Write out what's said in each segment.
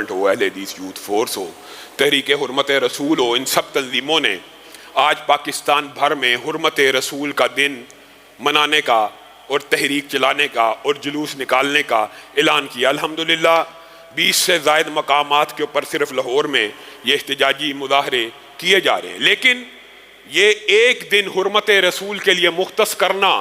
ہو، اہل حدیث youth force ہو، تحریک حرمت رسول ہو، ان سب تنظیموں نے آج پاکستان بھر میں حرمت رسول کا دن منانے کا اور تحریک چلانے کا اور جلوس نکالنے کا اعلان کیا۔ الحمدللہ 20 سے زائد مقامات کے اوپر صرف لاہور میں یہ احتجاجی مظاہرے کیے جا رہے ہیں، لیکن یہ ایک دن حرمت رسول کے لیے مختص کرنا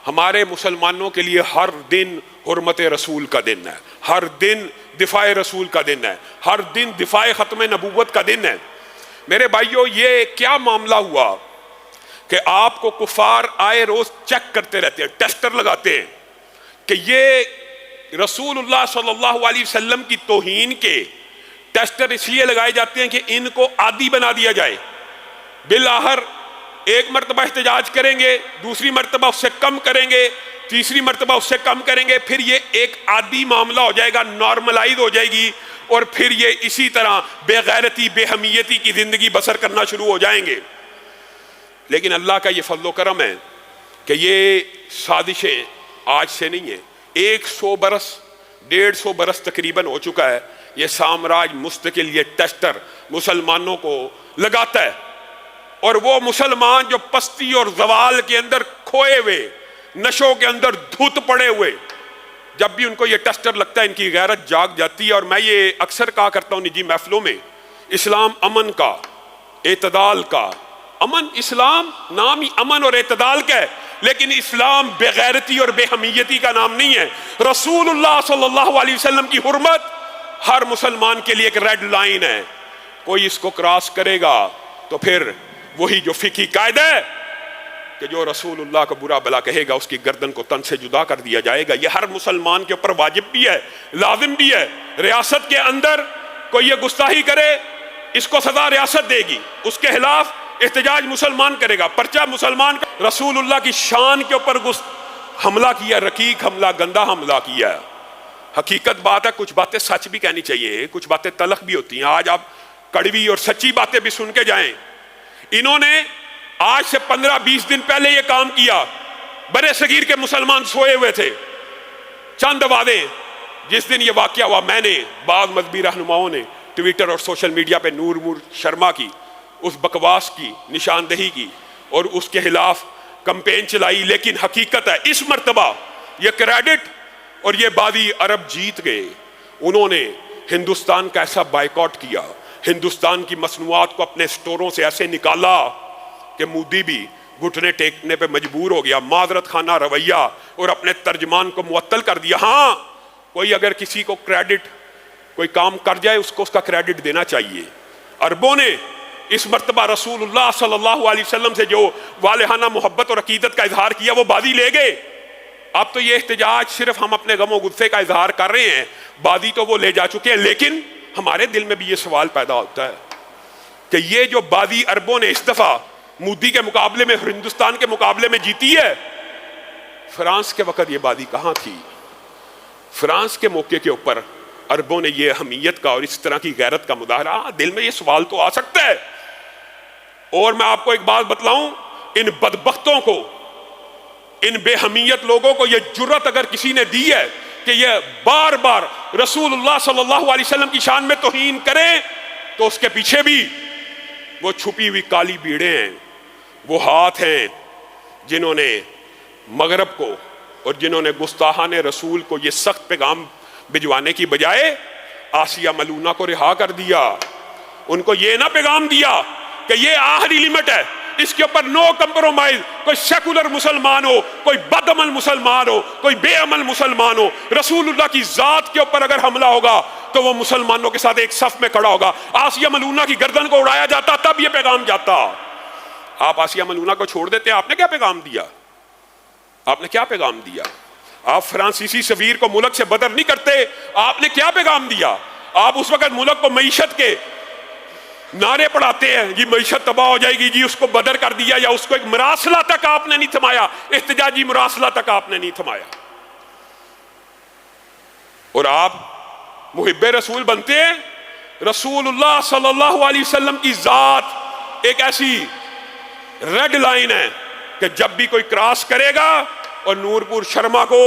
ہمارے مسلمانوں کے لیے ہر دن حرمت رسول کا دن ہے، ہر دن دفاع رسول کا دن ہے، ہر دن دفاع ختم نبوت کا دن ہے۔ میرے بھائیوں، یہ کیا معاملہ ہوا کہ آپ کو کفار آئے روز چیک کرتے رہتے ہیں، ٹیسٹر لگاتے ہیں کہ یہ رسول اللہ صلی اللہ علیہ وسلم کی توہین کے ٹیسٹر اس لیے لگائے جاتے ہیں کہ ان کو عادی بنا دیا جائے۔ بالآخر ایک مرتبہ احتجاج کریں گے، دوسری مرتبہ اس سے کم کریں گے، تیسری مرتبہ اس سے کم کریں گے، پھر یہ ایک عادی معاملہ ہو جائے گا، نارملائز ہو جائے گی، اور پھر یہ اسی طرح بے غیرتی بے حمیتی کی زندگی بسر کرنا شروع ہو جائیں گے۔ لیکن اللہ کا یہ فضل و کرم ہے کہ یہ سازشیں آج سے نہیں ہیں، 100 برس 150 برس تقریباً ہو چکا ہے یہ سامراج مستقل یہ ٹیسٹر مسلمانوں کو لگاتا ہے، اور وہ مسلمان جو پستی اور زوال کے اندر کھوئے ہوئے، نشوں کے اندر دھت پڑے ہوئے، جب بھی ان کو یہ ٹیسٹر لگتا ہے ان کی غیرت جاگ جاتی ہے۔ اور میں یہ اکثر کہا کرتا ہوں نجی محفلوں میں، اسلام امن کا، اعتدال کا، امن، اسلام نام ہی امن اور اعتدال کا ہے، لیکن اسلام بے غیرتی اور بے حمیتی کا نام نہیں ہے۔ رسول اللہ صلی اللہ علیہ وسلم کی حرمت ہر مسلمان کے لیے ایک ریڈ لائن ہے، کوئی اس کو کراس کرے گا تو پھر وہی جو فقہی قاعدہ ہے کہ جو رسول اللہ کو برا بلا کہے گا اس کی گردن کو تن سے جدا کر دیا جائے گا، یہ ہر مسلمان کے اوپر واجب بھی ہے، لازم بھی ہے۔ ریاست کے اندر کوئی یہ گستاخی کرے، اس کو سزا ریاست دے گی، اس کے خلاف احتجاج مسلمان کرے گا، پرچہ مسلمان کا۔ رسول اللہ کی شان کے اوپر حملہ کیا، رقیق حملہ، گندہ حملہ کیا۔ حقیقت بات ہے، کچھ باتیں سچ بھی کہنی چاہیے، کچھ باتیں تلخ بھی ہوتی ہیں۔ آج آپ کڑوی اور سچی باتیں بھی سن کے جائیں۔ انہوں نے آج سے 15-20 دن پہلے یہ کام کیا، برے صغیر کے مسلمان سوئے ہوئے تھے، چند وعدے۔ جس دن یہ واقعہ ہوا، میں نے بعض مذہبی رہنماؤں نے ٹویٹر اور سوشل میڈیا پہ نور شرما کی اس بکواس کی نشاندہی کی اور اس کے خلاف کمپین چلائی، لیکن حقیقت ہے اس مرتبہ یہ کریڈٹ اور یہ بازی عرب جیت گئے۔ انہوں نے ہندوستان کا ایسا بائیکاٹ کیا، ہندوستان کی مصنوعات کو اپنے سٹوروں سے ایسے نکالا کہ مودی بھی گھٹنے ٹیکنے پہ مجبور ہو گیا، معذرت خانہ رویہ، اور اپنے ترجمان کو معطل کر دیا۔ ہاں، کوئی اگر کسی کو کریڈٹ، کوئی کام کر جائے اس کو اس کا کریڈٹ دینا چاہیے۔ عربوں نے اس مرتبہ رسول اللہ صلی اللہ علیہ وسلم سے جو والہانہ محبت اور عقیدت کا اظہار کیا وہ بازی لے گئے۔ اب تو یہ احتجاج صرف ہم اپنے غم و غصے کا اظہار کر رہے ہیں، بازی تو وہ لے جا چکے ہیں، لیکن ہمارے دل میں بھی یہ سوال پیدا ہوتا ہے کہ یہ جو بازی عربوں نے اس دفعہ مودی کے مقابلے میں، ہندوستان کے مقابلے میں جیتی ہے، فرانس کے وقت یہ بازی کہاں تھی؟ فرانس کے موقع کے اوپر عربوں نے یہ حمیت کا اور اس طرح کی غیرت کا مظاہرہ، دل میں یہ سوال تو آ سکتا ہے۔ اور میں آپ کو ایک بات بتلاؤں، ان بدبختوں کو، ان بے حمیت لوگوں کو یہ جرت اگر کسی نے دی ہے کہ یہ بار بار رسول اللہ صلی اللہ علیہ وسلم کی شان میں توہین کریں، تو اس کے پیچھے بھی وہ چھپی ہوئی کالی بیڑیں ہیں، وہ ہاتھ ہیں جنہوں نے مغرب کو اور جنہوں نے گستاحان رسول کو یہ سخت پیغام بھجوانے کی بجائے آسیہ ملونہ کو رہا کر دیا۔ ان کو یہ نہ پیغام دیا کہ یہ آخری لیمٹ ہے، اس کے اوپر نو کمپرومائز، کوئی سیکولر مسلمان ہو، کوئی بد عمل مسلمان ہو، کوئی بے عمل مسلمان ہو، رسول اللہ کی ذات کے اوپر اگر حملہ ہوگا تو وہ مسلمانوں کے ساتھ ایک صف میں کھڑا ہوگا۔ آسیہ ملونہ کی گردن کو اڑایا جاتا تب یہ پیغام جاتا۔ آپ آسیہ ملونہ کو چھوڑ دیتے ہیں، آپ نے کیا پیغام دیا؟ آپ نے کیا پیغام دیا؟ آپ فرانسیسی سفیر کو ملک سے بدر نہیں کرتے، آپ نے کیا پیغام دیا؟ آپ اس وقت ملک کو معیشت کے نعرے پڑھاتے ہیں، جی معیشت تباہ ہو جائے گی، جی اس کو بدر کر دیا، یا اس کو ایک مراسلہ تک آپ نے نہیں تھمایا، احتجاجی مراسلہ تک آپ نے نہیں تھمایا۔ اور آپ محب رسول بنتے ہیں۔ رسول اللہ صلی اللہ علیہ وسلم کی ذات ایک ایسی ریڈ لائن ہے کہ جب بھی کوئی کراس کرے گا، اور نور پور شرما کو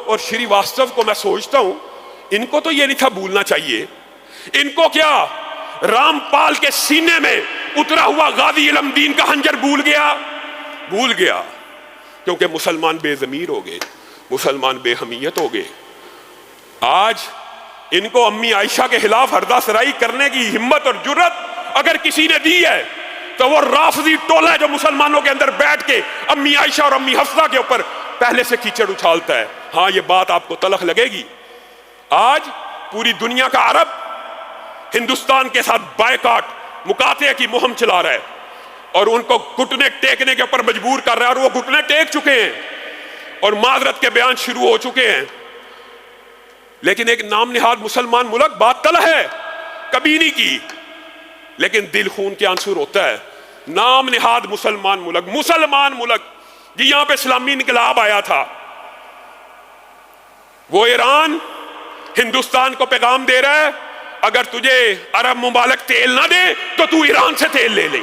اور شری واستو کو میں سوچتا ہوں ان کو تو یہ نہیں تھا بھولنا چاہیے ان کو کیا رام پال کے سینے میں اترا ہوا غازی علم دین کا خنجر بھول گیا کیونکہ مسلمان بے ضمیر ہو گئے، مسلمان بے حمیت ہو گئے۔ آج ان کو امی عائشہ کے خلاف ہردہ سرائی کرنے کی ہمت اور جرت اگر کسی نے دی ہے تو وہ رافضی ٹولہ ہے جو مسلمانوں کے اندر بیٹھ کے امی عائشہ اور امی حفصہ کے اوپر پہلے سے کیچڑ اچھالتا ہے۔ ہاں یہ بات آپ کو تلخ لگے گی، آج پوری دنیا کا عرب ہندوستان کے ساتھ بائیکاٹ مقاطعے کی مہم چلا رہا ہے اور ان کو گھٹنے ٹیکنے کے اوپر مجبور کر رہا ہے، اور وہ گھٹنے ٹیک چکے ہیں اور معذرت کے بیان شروع ہو چکے ہیں۔ لیکن ایک نام نہاد مسلمان ملک بات طلح ہے، کبھی نہیں کی، لیکن دل خون کے آنسور ہوتا ہے۔ نام نہاد مسلمان ملک جی یہاں پہ اسلامی انقلاب آیا تھا، وہ ایران ہندوستان کو پیغام دے رہا ہے اگر تجھے عرب ممالک تیل نہ دے تو تو ایران سے تیل لے لے۔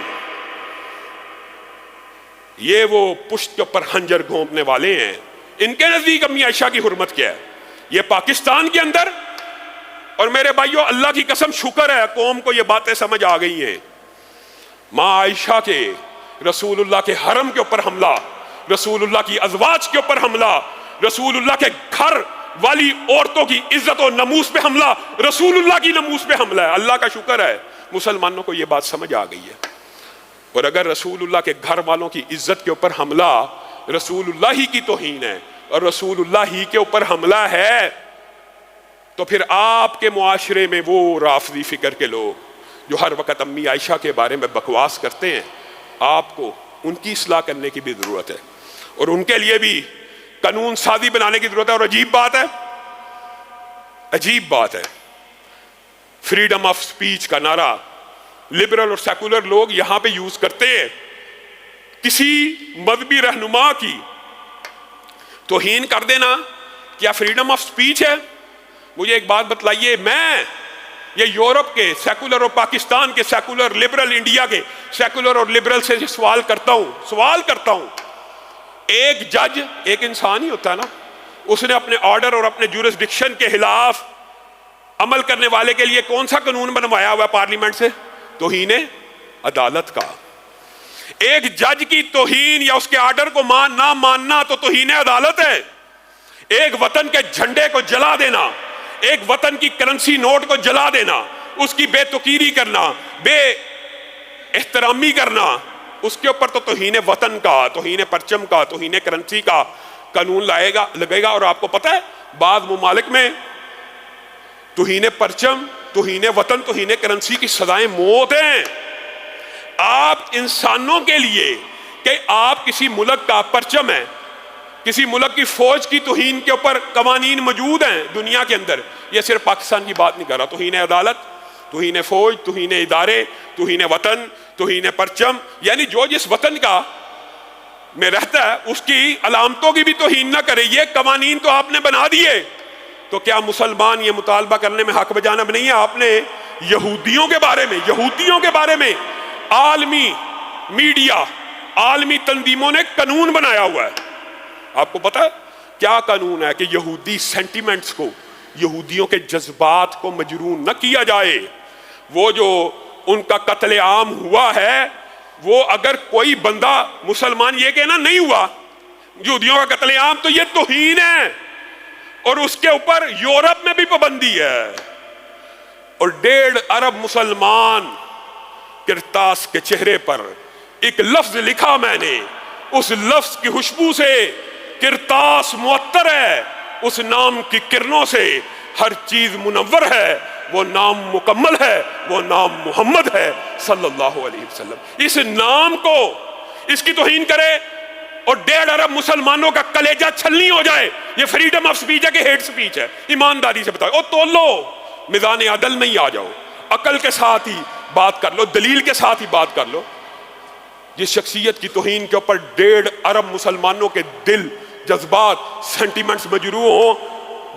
یہ وہ پشت کے اوپر خنجر گھونپنے والے ہیں، ان کے نزدیک امی عائشہ کی حرمت کیا ہے؟ یہ پاکستان کے اندر، اور میرے بھائیوں اللہ کی قسم شکر ہے قوم کو یہ باتیں سمجھ آ گئی ہیں۔ ماں عائشہ کے رسول اللہ کے حرم کے اوپر حملہ، رسول اللہ کی ازواج کے اوپر حملہ، رسول اللہ کے گھر والی عورتوں کی عزت و ناموس پہ حملہ، رسول اللہ کی ناموس پہ حملہ ہے۔ اللہ کا شکر ہے مسلمانوں کو یہ بات سمجھ آ گئی ہے۔ اور اگر رسول اللہ کے گھر والوں کی عزت کے اوپر حملہ رسول اللہ ہی کی توہین ہے اور رسول اللہ ہی کے اوپر حملہ ہے، تو پھر آپ کے معاشرے میں وہ رافضی فکر کے لوگ جو ہر وقت امی عائشہ کے بارے میں بکواس کرتے ہیں، آپ کو ان کی اصلاح کرنے کی بھی ضرورت ہے اور ان کے لیے بھی قانون سازی بنانے کی ضرورت ہے۔ اور عجیب بات ہے فریڈم آف سپیچ کا نعرہ لبرل اور سیکولر لوگ یہاں پہ یوز کرتے ہیں، کسی مذہبی رہنما کی توہین کر دینا کیا فریڈم آف سپیچ ہے؟ مجھے ایک بات بتلائیے، میں یہ یورپ کے سیکولر اور پاکستان کے سیکولر، لبرل انڈیا کے سیکولر اور لبرل سے سوال کرتا ہوں، ایک جج ایک انسان ہی ہوتا ہے نا، اس نے اپنے آرڈر اور اپنے جورسڈکشن کے خلاف عمل کرنے والے کے لیے کون سا قانون بنوایا ہوا ہے پارلیمنٹ سے؟ توہین عدالت کا۔ ایک جج کی توہین یا اس کے آرڈر کو نہ ماننا تو توہین عدالت ہے۔ ایک وطن کے جھنڈے کو جلا دینا، ایک وطن کی کرنسی نوٹ کو جلا دینا، اس کی بے توقیری کرنا، بے احترامی کرنا، اس کے اوپر تو توہین وطن کا، توہین پرچم کا، توہین کرنسی کا قانون لگے گا۔ اور آپ کو پتہ ہے بعض ممالک میں توہین پرچم، توہین وطن، توہین کرنسی کی سزائیں موت ہیں۔ آپ انسانوں کے لیے کہ آپ کسی ملک کا پرچم ہے، کسی ملک کی فوج کی توہین کے اوپر قوانین موجود ہیں دنیا کے اندر، یہ صرف پاکستان کی بات نہیں کر رہا، توہین عدالت، توہین فوج، توہین ادارے، توہین وطن، توہین پرچم، یعنی جو جس وطن کا میں رہتا ہے اس کی علامتوں کی بھی توہین نہ کرے، یہ قوانین تو آپ نے بنا دیے۔ تو کیا مسلمان یہ مطالبہ کرنے میں حق بجانب نہیں ہے؟ آپ نے یہودیوں کے بارے میں عالمی میڈیا، عالمی تنظیموں نے قانون بنایا ہوا ہے۔ آپ کو پتا ہے کیا قانون ہے کہ یہودی سینٹیمنٹس کو، یہودیوں کے جذبات کو مجروح نہ کیا جائے۔ وہ جو ان کا قتل عام ہوا ہے، وہ اگر کوئی بندہ مسلمان یہ کہنا نہیں ہوا یہودیوں کا قتل عام تو یہ توہین ہے، اور اس کے اوپر یورپ میں بھی پابندی ہے۔ اور 1.5 ارب مسلمان کرتاس کے چہرے پر ایک لفظ لکھا میں نے، اس لفظ کی خوشبو سے کرتاس معطر ہے، اس نام کی کرنوں سے ہر چیز منور ہے، وہ نام مکمل ہے، وہ نام محمد ہے صلی اللہ علیہ وسلم۔ اس نام کو، اس کی توہین کرے اور 1.5 ارب مسلمانوں کا کلیجہ چھلنی ہو جائے، یہ فریڈم آف سپیچ ہے کہ ہیٹ سپیچ ہے؟ ایمانداری سے بتاؤ، تولو، میدان عدل میں ہی آ جاؤ، عقل کے ساتھ ہی بات کر لو، دلیل کے ساتھ ہی بات کر لو۔ جس شخصیت کی توہین کے اوپر 1.5 ارب مسلمانوں کے دل، جذبات، سینٹیمنٹس مجروح ہوں،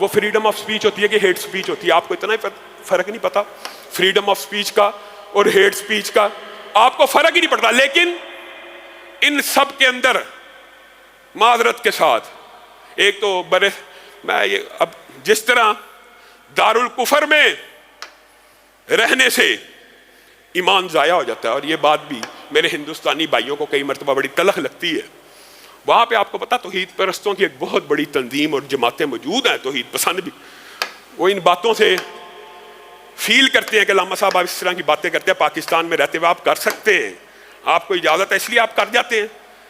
وہ فریڈم آف سپیچ ہوتی ہے کہ ہیٹ سپیچ ہوتی ہے؟ آپ کو اتنا ہی فرق نہیں پتا فریڈم آف سپیچ کا اور ہیٹ سپیچ کا؟ آپ کو فرق ہی نہیں پڑتا۔ لیکن ان سب کے اندر معذرت کے ساتھ ایک تو اب جس طرح دارالکفر میں رہنے سے ایمان ضائع ہو جاتا ہے. اور یہ بات بھی میرے ہندوستانی بھائیوں کو کئی مرتبہ بڑی تلخ لگتی ہے. وہاں پہ آپ کو پتا توحید پرستوں کی ایک بہت بڑی تنظیم اور جماعتیں موجود ہیں, توحید پسند بھی, وہ ان باتوں سے فیل کرتے ہیں کہ علامہ صاحب آپ اس طرح کی باتیں کرتے ہیں, پاکستان میں رہتے ہوئے آپ کر سکتے ہیں, آپ کو اجازت ہے اس لیے آپ کر جاتے ہیں.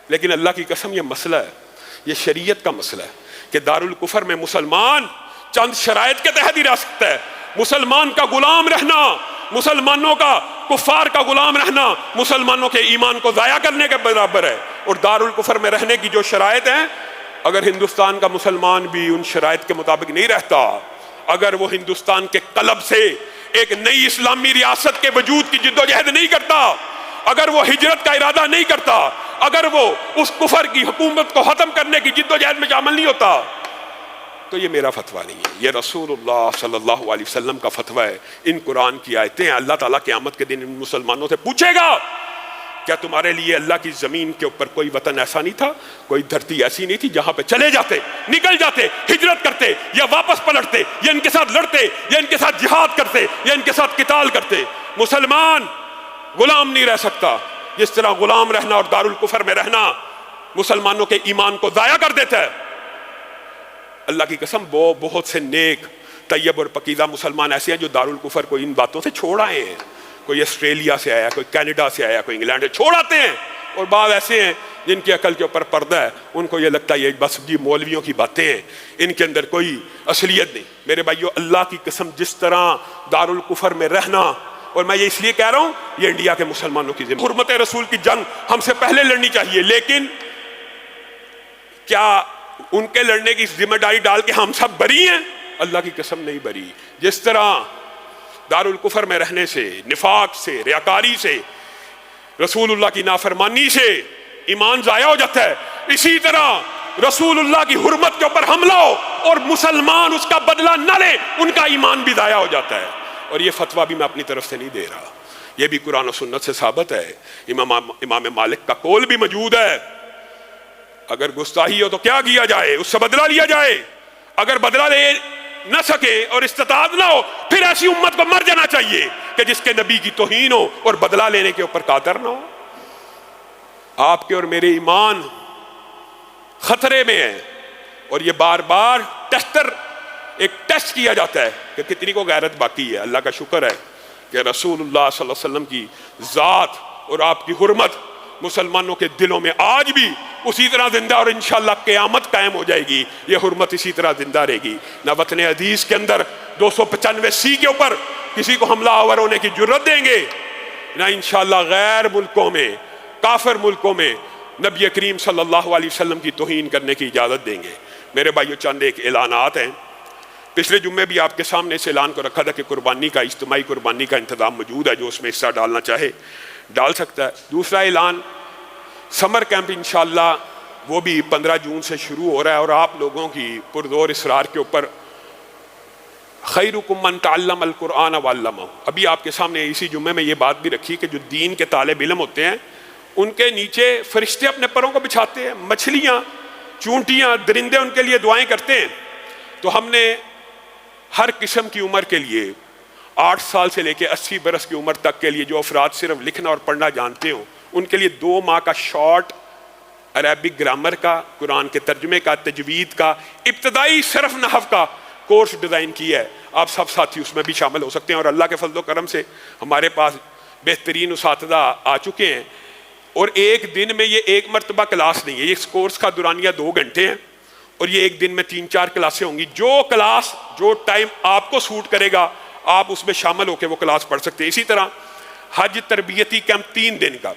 لیکن اللہ کی قسم یہ مسئلہ ہے, یہ شریعت کا مسئلہ ہے کہ دارالکفر میں مسلمان چند شرائط کے تحت ہی رہ سکتا ہے. مسلمان کا غلام رہنا, مسلمانوں کا کفار کا غلام رہنا مسلمانوں کے ایمان کو ضائع کرنے کے برابر ہے. اور دارالکفر میں رہنے کی جو شرائط ہیں, اگر ہندوستان کا مسلمان بھی ان شرائط کے مطابق نہیں رہتا, اگر وہ ہندوستان کے قلب سے ایک نئی اسلامی ریاست کے وجود کی جد و جہد نہیں کرتا, اگر وہ ہجرت کا ارادہ نہیں کرتا, اگر وہ اس کفر کی حکومت کو ختم کرنے کی جد و جہد میں شامل نہیں ہوتا, تو یہ میرا فتویٰ نہیں ہے, یہ رسول اللہ صلی اللہ علیہ وسلم کا فتویٰ ہے. ان قرآن کی آیتیں ہیں. اللہ تعالیٰ قیامت کے دن ان مسلمانوں سے پوچھے گا کیا تمہارے لیے اللہ کی زمین کے اوپر کوئی وطن ایسا نہیں تھا, کوئی دھرتی ایسی نہیں تھی جہاں پہ چلے جاتے, نکل جاتے, ہجرت کرتے, یا واپس پلٹتے, یا ان کے ساتھ لڑتے, یا ان کے ساتھ جہاد کرتے, یا ان کے ساتھ قتال کرتے. مسلمان غلام نہیں رہ سکتا. جس طرح غلام رہنا اور دارالکفر میں رہنا مسلمانوں کے ایمان کو ضائع کر دیتا ہے, اللہ کی قسم وہ بہت سے نیک طیب اور پکیزہ مسلمان ایسے ہیں جو دارالکفر کو ان باتوں سے چھوڑ آئے ہیں. کوئی آسٹریلیا سے آیا, کوئی کینیڈا سے آیا, کوئی انگلینڈ سے, چھوڑ آتے ہیں. اور بعض ایسے ہیں جن کی عقل کے اوپر پردہ ہے, ان کو یہ لگتا ہے یہ بس جی مولویوں کی باتیں ہیں, ان کے اندر کوئی اصلیت نہیں. میرے بھائیو اللہ کی قسم جس طرح دارالکفر میں رہنا, اور میں یہ اس لیے کہہ رہا ہوں یہ انڈیا کے مسلمانوں کی ذمہ, حرمت رسول کی جنگ ہم سے پہلے لڑنی چاہیے, لیکن کیا ان کے لڑنے کی ذمہ داری ڈال کے ہم سب بری ہیں؟ اللہ کی قسم نہیں بری. جس طرح دارالکفر میں رہنے سے, نفاق سے, ریاکاری سے, رسول اللہ کی نافرمانی سے ایمان ضائع ہو جاتا ہے, اسی طرح رسول اللہ کی حرمت کے اوپر حملہ ہو اور مسلمان اس کا بدلہ نہ لے, ان کا ایمان بھی ضائع ہو جاتا ہے. اور یہ فتویٰ بھی میں اپنی طرف سے نہیں دے رہا, یہ بھی قرآن و سنت سے ثابت ہے. امام مالک کا قول بھی موجود ہے, اگر گستاخی ہو تو کیا کیا جائے, اس سے بدلہ لیا جائے. اگر بدلہ لے نہ سکے اور استطاعت نہ ہو, پھر ایسی امت کو مر جانا چاہیے کہ جس کے نبی کی توہین ہو اور بدلہ لینے کے اوپر قادر نہ ہو. آپ کے اور میرے ایمان خطرے میں ہے, اور یہ بار بار ایک ٹیسٹ کیا جاتا ہے کہ کتنی کو غیرت باقی ہے. اللہ کا شکر ہے کہ رسول اللہ صلی اللہ علیہ وسلم کی ذات اور آپ کی حرمت مسلمانوں کے دلوں میں آج بھی اسی طرح زندہ, اور انشاءاللہ قیامت قائم ہو جائے گی, یہ حرمت اسی طرح زندہ رہے گی. نہ وطن عزیز کے اندر 295 کے اوپر کسی کو حملہ آور ہونے کی جرت دیں گے, نہ انشاءاللہ غیر ملکوں میں, کافر ملکوں میں نبی کریم صلی اللہ علیہ وسلم کی توہین کرنے کی اجازت دیں گے. میرے بھائیو چند ایک اعلانات ہیں. پچھلے جمعے بھی آپ کے سامنے اس اعلان کو رکھا تھا کہ قربانی کا, اجتماعی قربانی کا انتظام موجود ہے, جو اس میں حصہ ڈالنا چاہے ڈال سکتا ہے. دوسرا اعلان, سمر کیمپ انشاءاللہ وہ بھی 15 جون سے شروع ہو رہا ہے, اور آپ لوگوں کی پرزور اصرار کے اوپر خیرکم من تعلم القرآن وعلمہ. ابھی آپ کے سامنے اسی جمعے میں یہ بات بھی رکھی کہ جو دین کے طالب علم ہوتے ہیں ان کے نیچے فرشتے اپنے پروں کو بچھاتے ہیں, مچھلیاں, چونٹیاں, درندے ان کے لیے دعائیں کرتے ہیں. تو ہم نے ہر قسم کی عمر کے لیے 8 سال سے لے کے 80 برس کی عمر تک کے لیے جو افراد صرف لکھنا اور پڑھنا جانتے ہوں, ان کے لیے 2 ماہ کا شارٹ عربک گرامر کا, قرآن کے ترجمے کا, تجوید کا, ابتدائی صرف نحو کا کورس ڈیزائن کیا ہے. آپ سب ساتھی اس میں بھی شامل ہو سکتے ہیں, اور اللہ کے فضل و کرم سے ہمارے پاس بہترین اساتذہ آ چکے ہیں. اور ایک دن میں یہ ایک مرتبہ کلاس نہیں ہے, یہ اس کورس کا دورانیہ 2 گھنٹے ہیں, اور یہ ایک دن میں 3-4 کلاسیں ہوں گی. جو کلاس, جو ٹائم آپ کو سوٹ کرے گا آپ اس میں شامل ہو کے وہ کلاس پڑھ سکتے ہیں. اسی طرح حج تربیتی کیمپ 3 دن کا,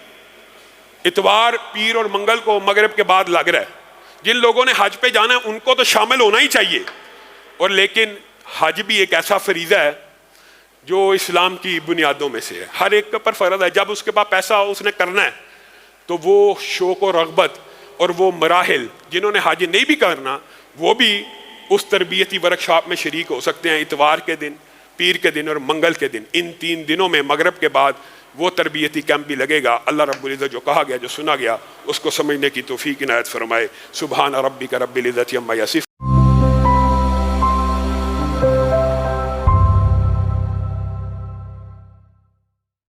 اتوار, پیر اور منگل کو مغرب کے بعد لگ رہا ہے. جن لوگوں نے حج پہ جانا ہے ان کو تو شامل ہونا ہی چاہیے, اور لیکن حج بھی ایک ایسا فریضہ ہے جو اسلام کی بنیادوں میں سے ہے, ہر ایک کے اوپر فرض ہے. جب اس کے پاس پیسہ اس نے کرنا ہے تو وہ شوق و رغبت اور وہ مراحل, جنہوں نے حج نہیں بھی کرنا وہ بھی اس تربیتی ورکشاپ میں شریک ہو سکتے ہیں. اتوار کے دن, پیر کے دن اور منگل کے دن, ان 3 دنوں میں مغرب کے بعد وہ تربیتی کیمپ بھی لگے گا. اللہ رب العزت جو کہا گیا, جو سنا گیا, اس کو سمجھنے کی توفیق عنایت فرمائے. سبحان ربک رب العزت عما یصفون.